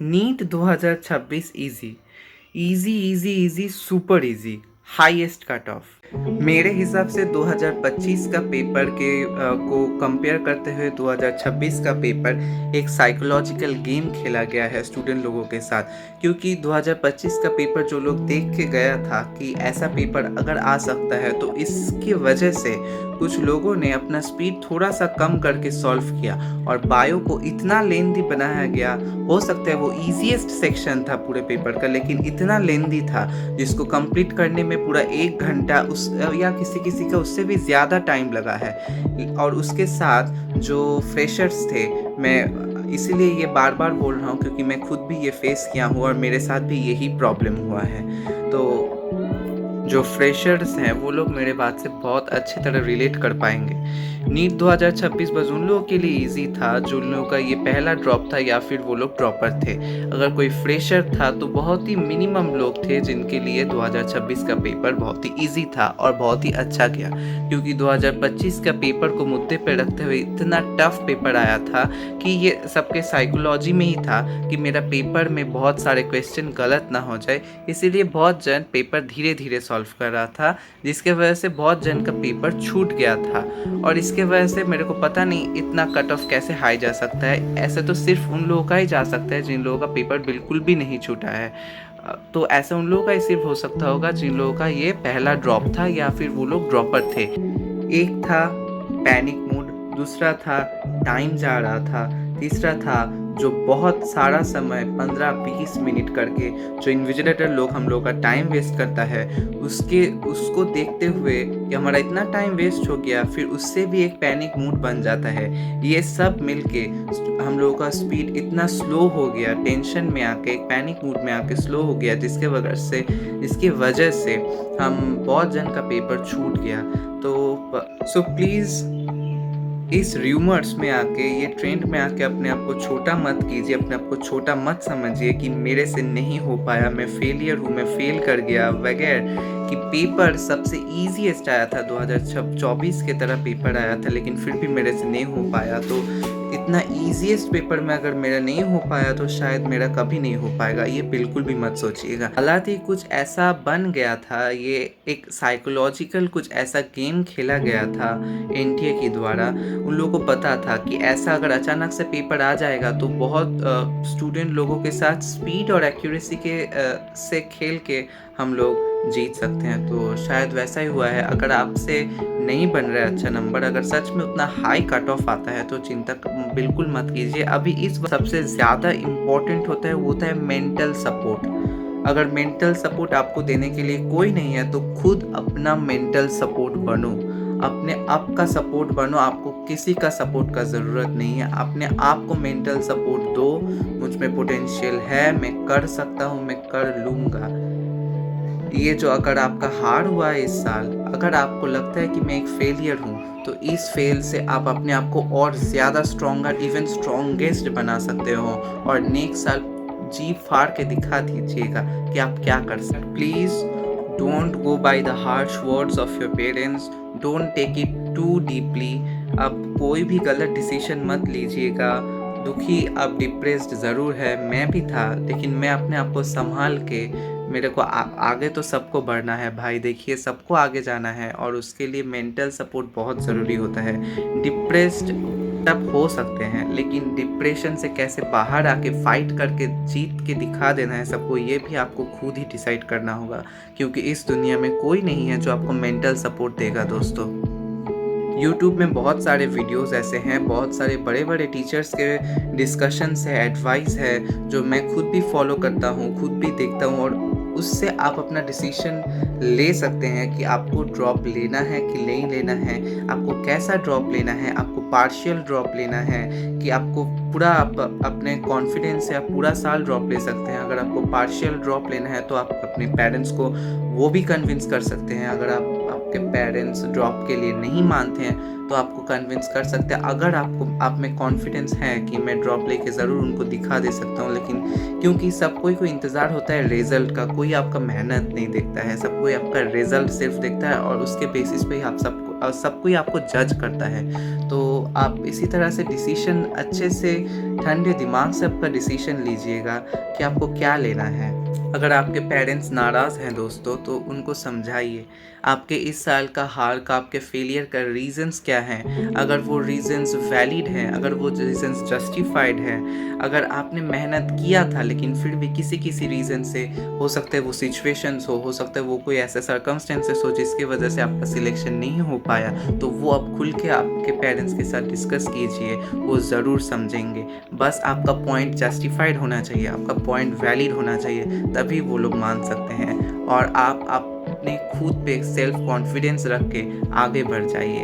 NEET 2026 easy easy easy easy super easy highest cut off. मेरे हिसाब से 2025 का पेपर को कंपेयर करते हुए 2026 का पेपर एक साइकोलॉजिकल गेम खेला गया है स्टूडेंट लोगों के साथ। क्योंकि 2025 का पेपर जो लोग देख के गया था कि ऐसा पेपर अगर आ सकता है, तो इसकी वजह से कुछ लोगों ने अपना स्पीड थोड़ा सा कम करके सॉल्व किया और बायो को इतना लेंदी बनाया गया। हो सकता है वो ईजीएस्ट सेक्शन था पूरे पेपर का, लेकिन इतना लेंदी था जिसको कंप्लीट करने में पूरा 1 घंटा उस या किसी किसी का उससे भी ज़्यादा टाइम लगा है। और उसके साथ जो फ्रेशर्स थे, मैं इसीलिए ये बार बार बोल रहा हूँ क्योंकि मैं खुद भी ये फेस किया हूँ और मेरे साथ भी यही प्रॉब्लम हुआ है। तो जो फ्रेशर्स हैं वो लोग मेरे बात से बहुत अच्छी तरह रिलेट कर पाएंगे। नीट 2026 बस उन लोगों के लिए इजी था जो लोगों का ये पहला ड्रॉप था या फिर वो लोग ड्रॉपर थे। अगर कोई फ्रेशर था तो बहुत ही मिनिमम लोग थे जिनके लिए 2026 का पेपर बहुत ही इजी था और बहुत ही अच्छा गया। क्योंकि 2025 का पेपर को मुद्दे पर रखते हुए इतना टफ पेपर आया था कि ये सबके साइकोलॉजी में ही था कि मेरा पेपर में बहुत सारे क्वेश्चन गलत ना हो जाए, इसीलिए बहुत जन पेपर धीरे धीरे सॉल्व कर रहा था, जिसके वजह से बहुत जन का पेपर छूट गया था। और इसके वजह से मेरे को पता नहीं इतना कट ऑफ कैसे हाई जा सकता है। ऐसे तो सिर्फ उन लोगों का ही जा सकता है जिन लोगों का पेपर बिल्कुल भी नहीं छूटा है। तो ऐसा उन लोगों का ही सिर्फ हो सकता होगा जिन लोगों का ये पहला ड्रॉप था या फिर वो लोग ड्रॉपर थे। एक था पैनिक मूड, दूसरा था टाइम जा रहा था, तीसरा था जो बहुत सारा समय 15-20 मिनट करके जो इन्विजिलेटर लोग हम लोग का टाइम वेस्ट करता है, उसको देखते हुए कि हमारा इतना टाइम वेस्ट हो गया, फिर उससे भी एक पैनिक मूड बन जाता है। ये सब मिलके हम लोगों का स्पीड इतना स्लो हो गया, टेंशन में आके एक पैनिक मूड में आके स्लो हो गया, जिसकी वजह से हम बहुत जन का पेपर छूट गया। सो प्लीज़ इस र्यूमर्स में आके, ये ट्रेंड में आके अपने आप को छोटा मत कीजिए, अपने आप को छोटा मत समझिए कि मेरे से नहीं हो पाया, मैं फेलियर हूँ, मैं फेल कर गया वगैरह। कि पेपर सबसे ईजीएस्ट आया था, 2024 के तरह पेपर आया था, लेकिन फिर भी मेरे से नहीं हो पाया। तो इतना ईजीएस्ट पेपर में अगर मेरा नहीं हो पाया तो शायद मेरा कभी नहीं हो पाएगा, ये बिल्कुल भी मत सोचिएगा। हालांकि कुछ ऐसा बन गया था, ये एक साइकोलॉजिकल कुछ ऐसा गेम खेला गया था एनटीए के द्वारा। उन लोगों को पता था कि ऐसा अगर अचानक से पेपर आ जाएगा तो बहुत स्टूडेंट लोगों के साथ स्पीड और एक्यूरेसी से खेल के हम लोग जीत सकते हैं। तो शायद वैसा ही हुआ है। अगर आपसे नहीं बन रहा है अच्छा नंबर, अगर सच में उतना हाई कट ऑफ आता है, तो चिंता बिल्कुल मत कीजिए। अभी इस सबसे ज़्यादा इम्पोर्टेंट होता है वो होता है मेंटल सपोर्ट। अगर मेंटल सपोर्ट आपको देने के लिए कोई नहीं है तो खुद अपना मेंटल सपोर्ट बनो, अपने आप का सपोर्ट बनो। आपको किसी का सपोर्ट का ज़रूरत नहीं है, अपने आप को मेंटल सपोर्ट दो। मुझ में पोटेंशियल है, मैं कर सकता हूँ, मैं कर लूँगा। ये जो अगर आपका हार हुआ है इस साल, अगर आपको लगता है कि मैं एक फेलियर हूँ, तो इस फेल से आप अपने आप को और ज़्यादा स्ट्रॉन्गर, इवन स्ट्रॉन्गेस्ट बना सकते हो और नेक्स्ट साल जी फाड़ के दिखा दीजिएगा कि आप क्या कर सकते। Please don't go by the harsh words of your parents, don't take it too deeply. अब कोई भी गलत डिसीजन मत लीजिएगा। दुखी, अब डिप्रेस्ड ज़रूर है, मैं भी था, लेकिन मैं अपने आप को संभाल के मेरे को आगे तो सबको बढ़ना है भाई। देखिए, सबको आगे जाना है और उसके लिए मेंटल सपोर्ट बहुत ज़रूरी होता है। डिप्रेस्ड तब हो सकते हैं, लेकिन डिप्रेशन से कैसे बाहर आके फाइट करके जीत के दिखा देना है सबको, ये भी आपको खुद ही डिसाइड करना होगा। क्योंकि इस दुनिया में कोई नहीं है जो आपको मेंटल सपोर्ट देगा दोस्तों। यूट्यूब में बहुत सारे वीडियोस ऐसे हैं, बहुत सारे बड़े बड़े टीचर्स के डिस्कशंस है, एडवाइस है, जो मैं खुद भी फॉलो करता हूँ, खुद भी देखता हूँ और उससे आप अपना डिसीजन ले सकते हैं कि आपको ड्रॉप लेना है कि नहीं लेना है, आपको कैसा ड्रॉप लेना है, आपको पार्शियल ड्रॉप लेना है कि आपको पूरा अपने कॉन्फिडेंस से आप पूरा साल ड्रॉप ले सकते हैं। अगर आपको पार्शियल ड्रॉप लेना है तो आप अपने पेरेंट्स को वो भी कन्विंस कर सकते हैं। अगर आप आपके पेरेंट्स ड्रॉप के लिए नहीं मानते हैं तो आपको कन्विंस कर सकते हैं। अगर आप में कॉन्फिडेंस है कि मैं ड्रॉप लेके ज़रूर उनको दिखा दे सकता हूँ, लेकिन क्योंकि सब कोई को इंतज़ार होता है रिज़ल्ट का, कोई आपका मेहनत नहीं देखता है, सब कोई आपका रिज़ल्ट सिर्फ देखता है और उसके बेसिस पे ही आप सब कोई आपको जज करता है। तो आप इसी तरह से डिसीजन अच्छे से ठंडे दिमाग से आपका डिसीजन लीजिएगा कि आपको क्या लेना है। अगर आपके पेरेंट्स नाराज़ हैं दोस्तों तो उनको समझाइए आपके इस साल का हार का, आपके फेलियर का रीज़न्स क्या हैं। अगर वो रीज़न्स वैलिड हैं, अगर वो रीज़न्स जस्टिफाइड हैं, अगर आपने मेहनत किया था लेकिन फिर भी किसी रीज़न से, हो सकता है वो सिचुएशंस हो सकता है वो कोई ऐसे सर्कमस्टेंसेस हो जिसकी वजह से आपका सिलेक्शन नहीं हो पाया, तो वो आप खुल के आपके पेरेंट्स के साथ डिस्कस कीजिए, वो ज़रूर समझेंगे। बस आपका पॉइंट जस्टिफाइड होना चाहिए, आपका पॉइंट वैलिड होना चाहिए, तभी वो लोग मान सकते हैं और आप अपने खुद पे सेल्फ कॉन्फिडेंस रख के आगे बढ़ जाइए।